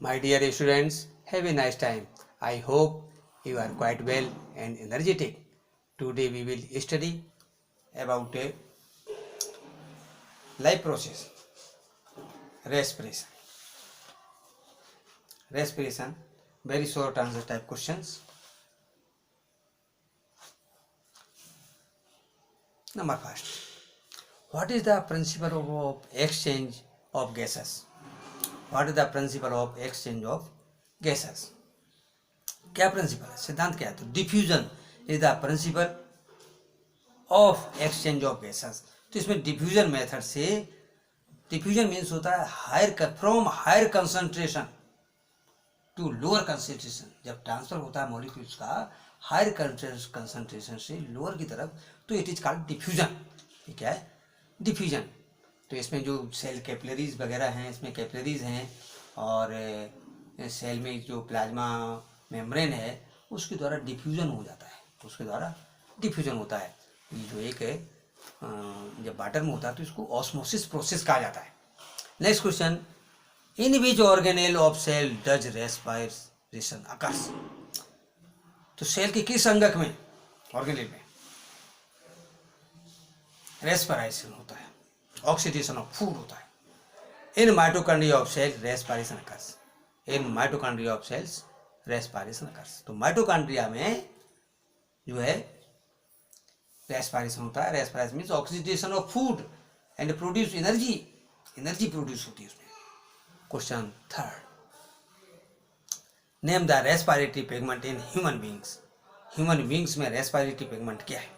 My dear students, have a nice time. I hope you are quite well and energetic. Today we will study about a life process, respiration. Respiration, very short answer type questions. Number first, what is the principle of exchange of gases? What is the principle of exchange of gases? क्या principle है, सिद्धांत क्या है? तो diffusion is the principle of exchange of gases. तो इसमें diffusion method से, diffusion means होता है higher from higher concentration to lower concentration. जब ट्रांसफर होता है मॉलिक्यूल्स का हायर कंसंट्रेशन से लोअर की तरफ, तो इट इज कॉल्ड डिफ्यूजन. ये क्या है? डिफ्यूजन. तो इसमें जो सेल कैपिलरीज वगैरह हैं, इसमें कैपिलरीज हैं, और सेल में जो प्लाज्मा मेम्ब्रेन है उसके द्वारा डिफ्यूजन हो जाता है, उसके द्वारा डिफ्यूजन होता है. ये जो एक है जब वाटर में होता है तो इसको ऑस्मोसिस प्रोसेस कहा जाता है. Next question, in which organelle of cell does respiration occurs? तो सेल के किस अंगक में, ऑर्गेनेल में रेस्पिरेशन होता है, ऑक्सीडेशन ऑफ फूड होता है? In mitochondria of cell respiration occurs. In mitochondria of cells respiration occurs. तो माइटोकॉन्ड्रिया में जो है रेस्पिरेशन होता है. Respiration means oxidation of food and produce energy. Energy produce होती है उसमें. Question third, name the respiratory pigment in human beings. Human beings में रेस्पिरेटरी पिगमेंट क्या है?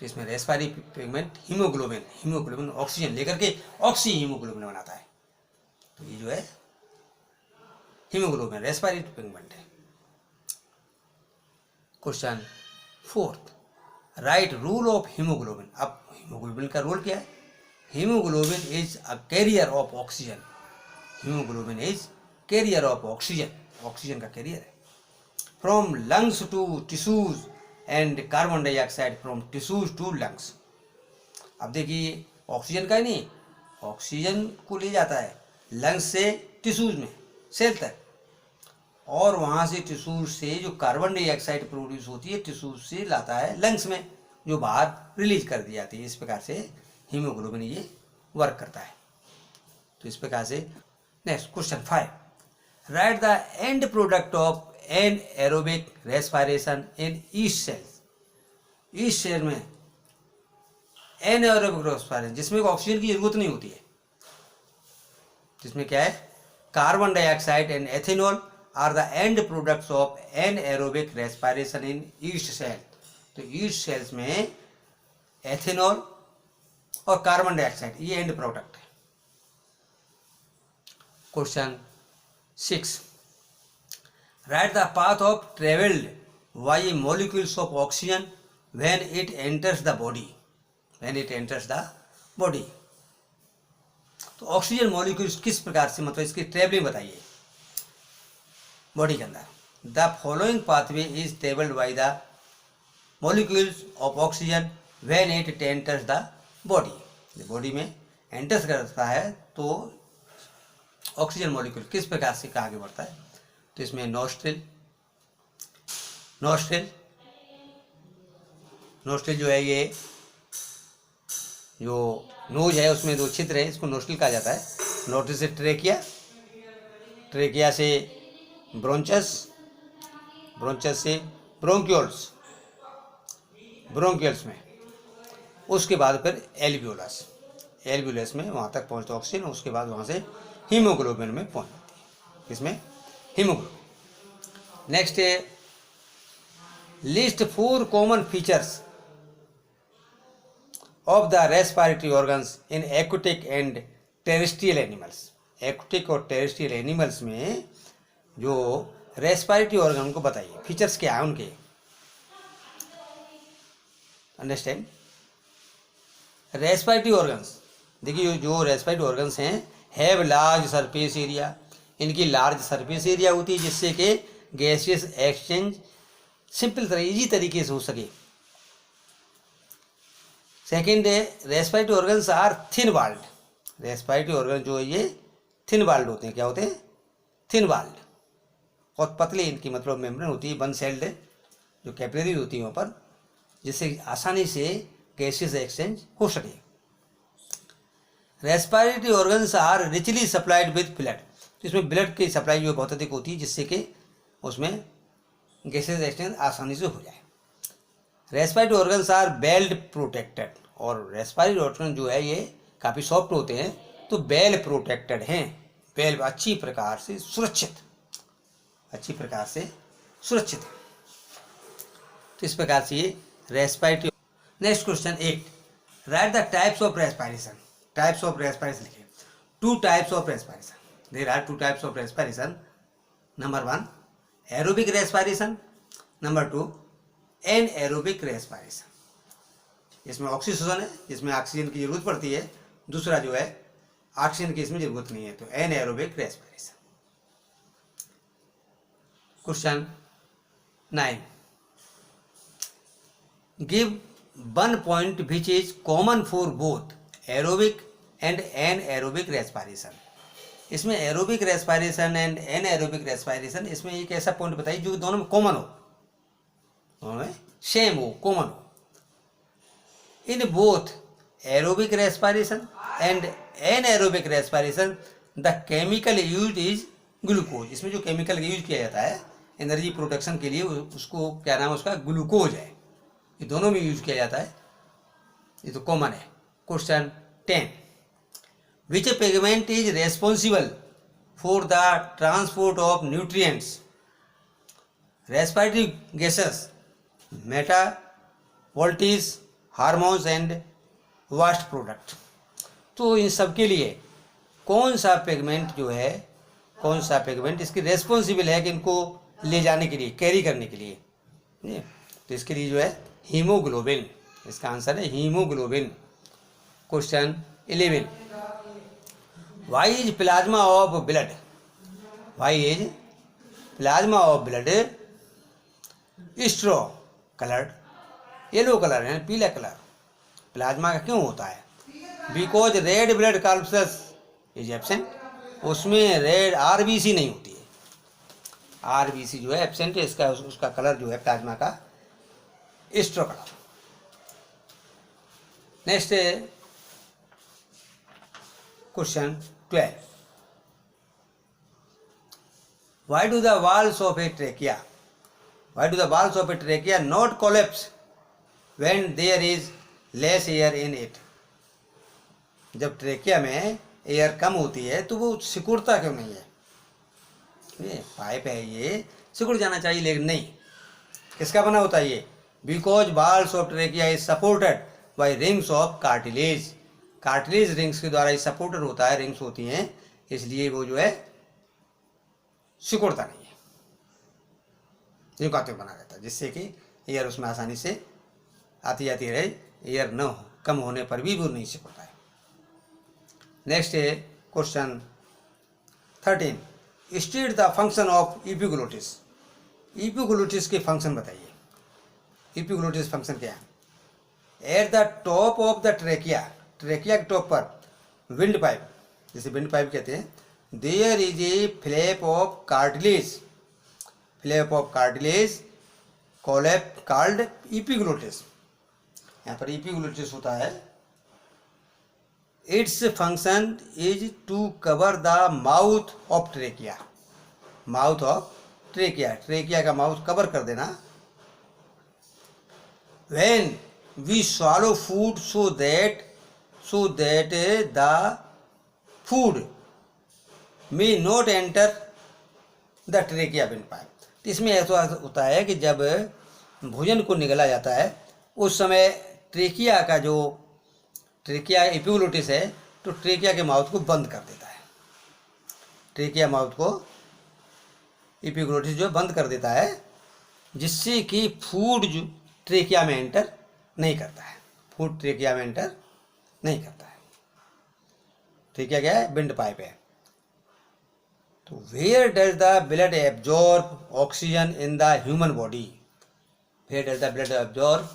तो इसमें respiratory pigment haemoglobin. Haemoglobin oxygen लेकर के ऑक्सी हीमोग्लोबिन बनाता है. तो ये जो है हीमोग्लोबिन रेस्पिरेटरी पिगमेंट है. Question fourth, write role of haemoglobin. अब हीमोग्लोबिन का रोल क्या है? Haemoglobin is a carrier of oxygen. Haemoglobin is carrier of oxygen. Oxygen का कैरियर है. From lungs to tissues and carbon dioxide from tissues to lungs. अब देखिए oxygen का ही नहीं, ऑक्सीजन को ले जाता है लंग्स से टिश्यूज में, सेल तक, और वहाँ से टिश्यूज से जो कार्बन डाइऑक्साइड प्रोड्यूस होती है टिश्यूज से लाता है लंग्स में, जो बाहर रिलीज कर दी जाती है. इस प्रकार से हीमोग्लोबिन ये वर्क करता है. तो इस प्रकार से. Next question 5, write the end product of anaerobic respiration in yeast cells. Yeast cell में एन एरोबिक रेस्पिरेशन जिसमें ऑक्सीजन की जरूरत नहीं होती है, जिसमें क्या है carbon dioxide and ethanol are the end products of anaerobic respiration in yeast cell. तो ईस्ट सेल्स में एथेनॉल और कार्बन डाइऑक्साइड ये एंड प्रोडक्ट है. Question 6, write the path of travelled by molecules of oxygen when it enters the body. When it enters the body. तो oxygen molecules किस प्रकार से, मतलब इसकी ट्रेवलिंग बताइए बॉडी के अंदर. The following pathway is travelled by the molecules of oxygen when it enters the body. Body में एंटर्स करता है तो ऑक्सीजन मॉलिक्यूल किस प्रकार से आगे बढ़ता है? तो इसमें नोस्ट्रिल जो है, ये जो नोज है उसमें दो छिद्र है, इसको नोस्ट्रिल कहा जाता है. नोस्ट्रिल से ट्रेकिया से ब्रोंचस से ब्रोंक्यूल्स में, उसके बाद फिर एल्वियोलस में वहाँ तक पहुँचता ऑक्सीजन. उसके बाद वहाँ से हीमोग्लोबिन में पहुँच जाती है. इसमें हीमोग्लोबिन. नेक्स्ट है list 4 common features of the respiratory organs in aquatic and terrestrial animals. Aquatic और टेरेस्ट्रियल एनिमल्स में जो रेस्पिरेटरी ऑर्गन को बताइए, फीचर्स क्या है उनके. अंडरस्टैंड. रेस्पिरेटरी ऑर्गन्स, देखिए जो रेस्पिरेटरी ऑर्गन्स हैं हैव लार्ज सरफेस एरिया. इनकी लार्ज सरफेस एरिया होती है जिससे कि गैसियस एक्सचेंज सिंपल इजी तरीके से हो सके. सेकेंड है respiratory organs are thin walled. Respiratory organ जो है ये थिन वाल्ड होते हैं। क्या होते हैं? Thin walled. बहुत पतले इनकी मतलब मेम्ब्रेन होती है, वन सेल्ड जो कैपिलरीज होती है वहाँ पर, जिससे आसानी से गैसेस एक्सचेंज हो सके। Respiratory organs are richly supplied with blood. तो इसमें ब्लड की सप्लाई जो बहुत अधिक होती है, जिससे कि उसमें गैसेस एक्सचेंज आसानी से हो जाए। Respiratory organs are well protected, और रेस्पिरेटरी ऑर्गन जो है ये काफ़ी सॉफ्ट होते हैं, तो वेल प्रोटेक्टेड हैं, वेल अच्छी प्रकार से सुरक्षित, अच्छी प्रकार से सुरक्षित है। तो इस प्रकार से ये respiratory. Next question 8, write the types of respiration. Types of respiration लिखिए। 2 types of respiration, there are 2 types of respiration. Number 1 aerobic respiration, number 2 anaerobic respiration. इसमें ऑक्सीजन है, जिसमें ऑक्सीजन की जरूरत पड़ती है, दूसरा जो है ऑक्सीजन की इसमें जरूरत नहीं है, तो anaerobic respiration. Question 9, give 1 point which is common for both aerobic and anaerobic respiration. इसमें aerobic respiration and anaerobic respiration, इसमें एक ऐसा पॉइंट बताइए जो दोनों में कॉमन हो, दोनों में सेम हो, कॉमन हो। In both aerobic respiration and anaerobic respiration the chemical use is glucose. इसमें जो केमिकल यूज किया जाता है एनर्जी प्रोडक्शन के लिए, उसको क्या नाम है उसका? ग्लूकोज है। ये दोनों में यूज किया जाता है, ये तो कॉमन है। Question 10, which pigment is responsible for the transport of nutrients, respiratory gases, metabolites, hormones and waste product. तो इन सब के लिए कौन सा पिगमेंट जो है, कौन सा पिगमेंट इसकी रेस्पॉन्सिबल है कि इनको ले जाने के लिए, कैरी करने के लिए? तो इसके लिए जो है हीमोग्लोबिन, इसका आंसर है haemoglobin. Question 11, why is plasma of blood, why is plasma of blood straw coloured, yellow colour है, पीला कलर प्लाज्मा का क्यों होता है? Because red blood corpuscles is absent, उसमें रेड आरबीसी नहीं होती है, आरबीसी जो है एब्सेंट है, इसका उसका कलर जो है प्लाज्मा का straw colour. Next question 12, why do the walls of a trachea, why do the walls of a trachea not collapse when there is less air in it? जब trachea में air कम होती है तो वो सिकुड़ता क्यों नहीं है? ये पाइप है, ये सिकुड़ जाना चाहिए, लेकिन नहीं। किसका बना होता है ये? Because walls of trachea is supported by rings of cartilage, cartilage rings के द्वारा ये सपोर्टेड होता है, रिंग्स होती हैं, इसलिए वो जो है सिकुड़ता नहीं है, युगात्मक बना रहता है, जिससे कि एयर उसमें आसानी से आती जाती रहे, एयर न हो, कम होने पर भी वो नहीं सिकुड़ता है। नेक्स्ट है question 13, state the function of epiglottis, epiglottis के फंक्शन बताइए। इपिग्लोटिस फंक्शन क्या है? At the top of the trachea, trachea के टॉप पर विंड पाइप, जिसे विंड पाइप कहते हैं, there is a flap of cartilage, flap of cartilage called epiglottis. यहाँ पर इपिग्लोटिस होता है। Its function is to cover the mouth of trachea, mouth of trachea, trachea का माउथ कवर कर देना। When we swallow food so that the food may not enter the trachea windpipe। तो इसमें ऐसा होता है कि जब भोजन को निगला जाता है उस समय ट्रेकिया का जो ट्रेकिया एपिग्लोटिस है, तो ट्रेकिया के माउथ को बंद कर देता है, ट्रेकिया माउथ को एपिग्लोटिस जो बंद कर देता है, जिससे कि फूड जो ट्रेकिया में एंटर नहीं करता है, फूड ट्रेकिया में एंटर नहीं करता है। ट्रेकिया क्या है? विंड पाइप है। तो where does the blood absorb oxygen in the human body, where does the blood absorb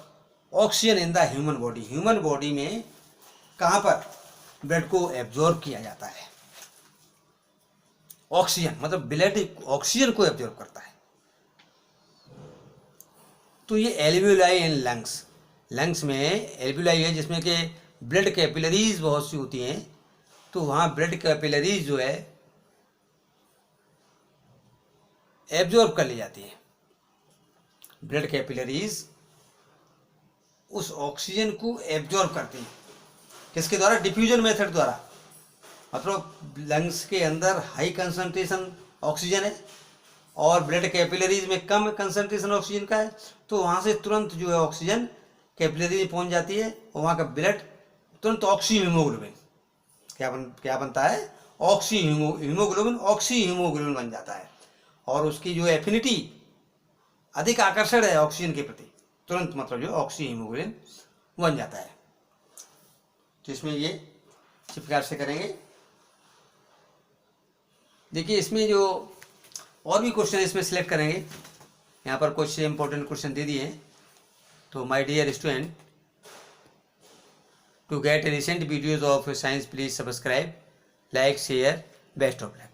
oxygen in the human body, human body में कहाँ पर ब्लड को एब्जॉर्ब किया जाता है? ऑक्सीजन, मतलब ब्लड ऑक्सीजन को एब्जॉर्ब करता है। तो ये एल्वियोलाई एंड लंग्स, लंग्स में एल्वियोलाई है जिसमें कि ब्लड कैपिलरीज बहुत सी होती हैं, तो वहाँ ब्लड कैपिलरीज जो है एब्जॉर्ब कर ली जाती है। ब्लड कैपिलरीज उस ऑक्सीजन को एब्जॉर्ब करती हैं, किसके द्वारा? डिफ्यूजन मेथड द्वारा। मतलब लंग्स के अंदर हाई कंसंट्रेशन ऑक्सीजन है और ब्लड कैपिलरीज में कम कंसंट्रेशन ऑक्सीजन का है, तो वहाँ से तुरंत जो है ऑक्सीजन कैपिलरी में पहुँच जाती है और वहाँ का ब्लड तुरंत ऑक्सी हीमोग्लोबिन क्या बनता है? ऑक्सी हीमोग्लोबिन, ऑक्सी हीमोग्लोबिन बन जाता है और उसकी जो एफिनिटी अधिक आकर्षण है ऑक्सीजन के प्रति, तुरंत मतलब जो ऑक्सी हीमोग्लोबिन बन जाता है। तो इसमें ये इस प्रकार से करेंगे। देखिए इसमें जो और भी क्वेश्चन इसमें सिलेक्ट करेंगे, यहाँ पर कुछ इंपॉर्टेंट क्वेश्चन दे दिए हैं। तो my dear student, to get recent videos of science please subscribe, like, share, best of luck.